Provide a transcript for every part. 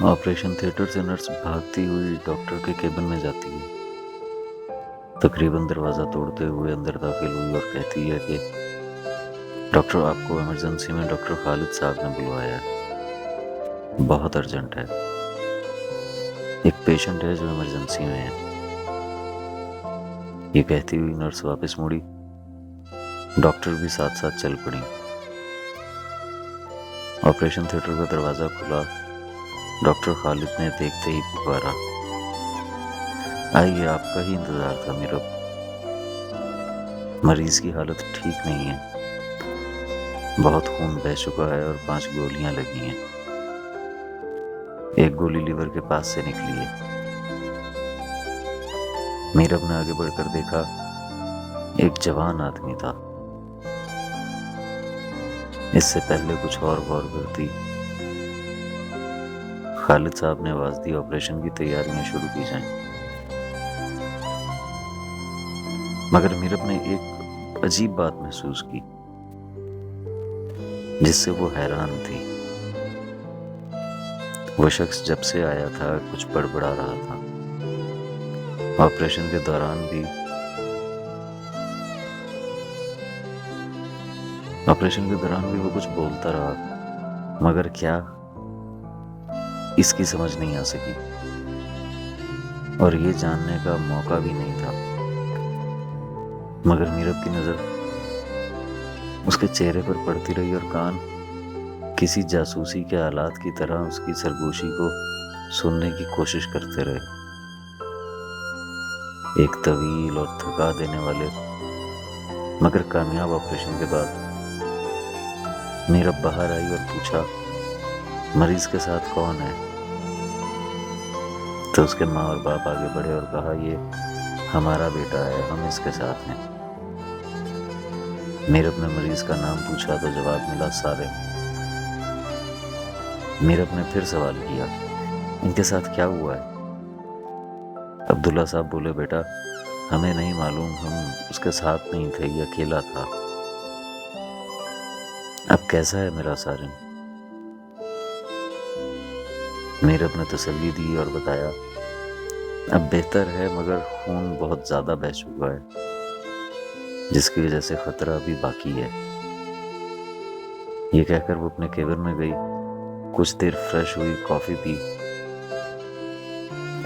Operation theatre से nurse भागती हुई डॉक्टर के केबिन में जाती है। तकरीबन दरवाज़ा तोड़ते हुए अंदर दाखिल हुई और कहती है कि डॉक्टर, आपको इमरजेंसी में डॉक्टर खालिद साहब ने बुलवाया है, बहुत अर्जेंट है। एक पेशेंट है जो इमरजेंसी में है। ये कहती हुई नर्स वापस मुड़ी। डॉक्टर भी साथ साथ चल पड़ी। ऑपरेशन थिएटर का दरवाज़ा खुला। डॉक्टर खालिद ने देखते ही पुकारा, आइए, आपका ही इंतज़ार था मीरब। मरीज की हालत ठीक नहीं है, बहुत खून बह चुका है और 5 गोलियां लगी हैं। एक गोली लीवर के पास से निकली है। मीरब ने आगे बढ़कर देखा, एक जवान आदमी था। इससे पहले कुछ और गौर करती, खालिद साहब ने आवाज दी, ऑपरेशन की तैयारियां शुरू की जाएं। मगर मीरब ने एक अजीब बात महसूस की जिससे वो हैरान थी। वो शख्स जब से आया था कुछ बड़बड़ा रहा था। ऑपरेशन के दौरान भी वो कुछ बोलता रहा, मगर क्या, इसकी समझ नहीं आ सकी और ये जानने का मौका भी नहीं था। मगर मीरब की नजर उसके चेहरे पर पड़ती रही और कान किसी जासूसी के आलात की तरह उसकी सरगोशी को सुनने की कोशिश करते रहे। एक तवील और थका देने वाले मगर कामयाब ऑपरेशन के बाद मीरब बाहर आई और पूछा, मरीज के साथ कौन है? तो उसके माँ और बाप आगे बढ़े और कहा, ये हमारा बेटा है, हम इसके साथ हैं। मीरब ने मरीज का नाम पूछा तो जवाब मिला, सारिम। मीरब ने फिर सवाल किया, इनके साथ क्या हुआ है? अब्दुल्ला साहब बोले, बेटा, हमें नहीं मालूम, हम उसके साथ नहीं थे, ये अकेला था। अब कैसा है मेरा सारिम? मीरब ने तसल्ली दी और बताया, अब बेहतर है, मगर खून बहुत ज्यादा बह चुका है, जिसकी वजह से खतरा अभी बाकी है। ये कहकर वो अपने केबिन में गई। कुछ देर फ्रेश हुई, कॉफी पी।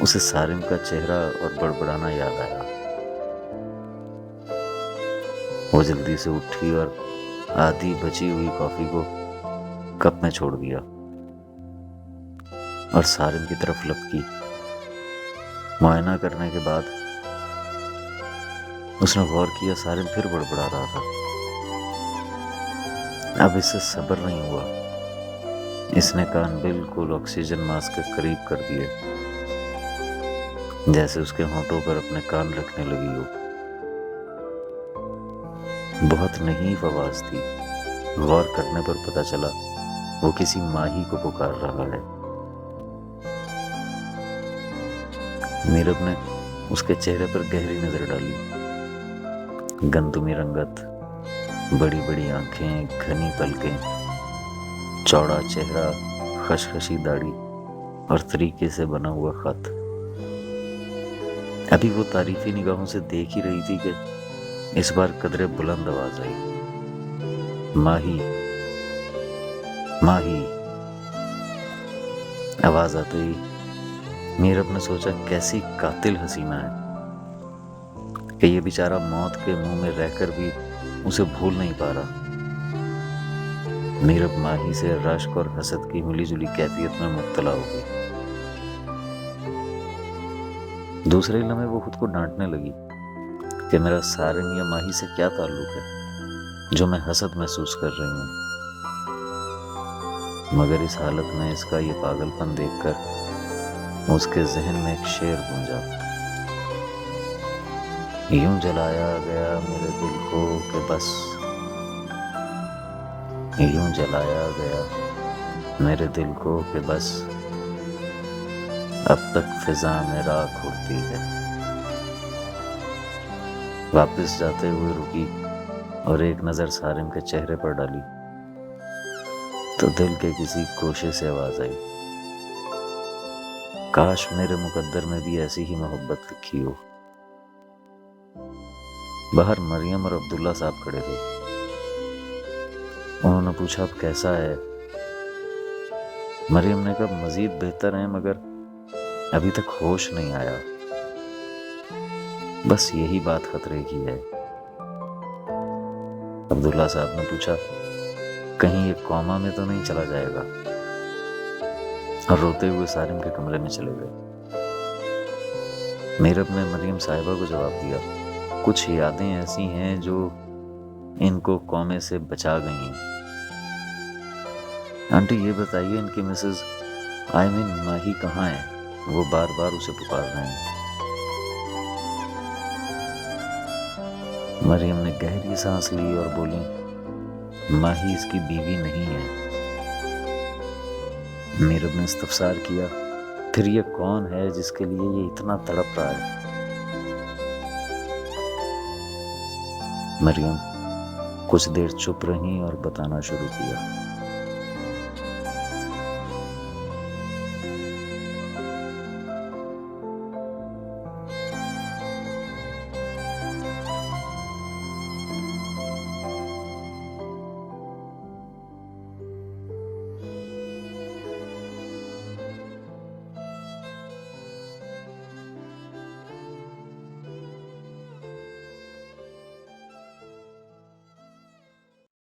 उसे सारिम का चेहरा और बड़बड़ाना याद आया। वो जल्दी से उठी और आधी बची हुई कॉफी को कप में छोड़ दिया और सारिम की तरफ लपकी। मुआयना करने के बाद उसने गौर किया, सारिम फिर बड़बड़ा रहा था। अब इससे सब्र नहीं हुआ। इसने कान बिल्कुल ऑक्सीजन मास्क के करीब कर दिए, जैसे उसके होंठों पर अपने कान रखने लगी हो। बहुत नहींफ आवाज थी। गौर करने पर पता चला वो किसी माही को पुकार रहा है। मीरब ने उसके चेहरे पर गहरी नजर डाली। गंदुमी रंगत, बड़ी बड़ी आंखें, घनी पलकें, चौड़ा चेहरा, खशखशी दाढ़ी और तरीके से बना हुआ खत। अभी वो तारीफी निगाहों से देख ही रही थी कि इस बार कदरे बुलंद आवाज आई, माही, माही। आवाज आते ही मीरब ने सोचा, कैसी कातिल हसीना है कि ये बेचारा मौत के मुंह में रहकर भी उसे भूल नहीं पा रहा। मीरब माही से रश्क और हसद की मिलीजुली कैफियत में मुब्तला हो गई। दूसरे लम्हे वो खुद को डांटने लगी कि मेरा सारिम या माही से क्या ताल्लुक है जो मैं हसद महसूस कर रही हूँ। मगर इस हालत में इसका ये पागलपन देखकर उसके जहन में एक शेर गूंजा, यूं जलाया गया मेरे दिल को कि बस, यूं जलाया गया मेरे दिल को कि बस, अब तक फिजा में राख उड़ती है। वापस जाते हुए रुकी और एक नजर सारिम के चेहरे पर डाली तो दिल के किसी गोशे से आवाज आई, کاش میرے مقدر میں بھی ایسی ہی محبت لکھی ہو۔ باہر مریم اور عبداللہ صاحب کھڑے تھے۔ انہوں نے پوچھا اب کیسا ہے؟ مریم نے کہا مزید بہتر ہے مگر ابھی تک ہوش نہیں آیا، بس یہی بات خطرے کی ہے۔ عبداللہ صاحب نے پوچھا کہیں یہ کوما میں تو نہیں چلا جائے گا؟ اور روتے ہوئے سارم کے کمرے میں چلے گئے۔ میرب نے مریم صاحبہ کو جواب دیا کچھ یادیں ایسی ہیں جو ان کو کومے سے بچا گئی ہیں۔ آنٹی یہ بتائیے ان کی مسز ماہی کہاں ہیں؟ وہ بار بار اسے پکار رہے ہیں۔ مریم نے گہری سانس لی اور بولی ماہی اس کی بیوی نہیں ہے۔ میرب نے استفسار کیا پھر یہ کون ہے جس کے لیے یہ اتنا تڑپ رہا ہے؟ مریم کچھ دیر چپ رہیں اور بتانا شروع کیا۔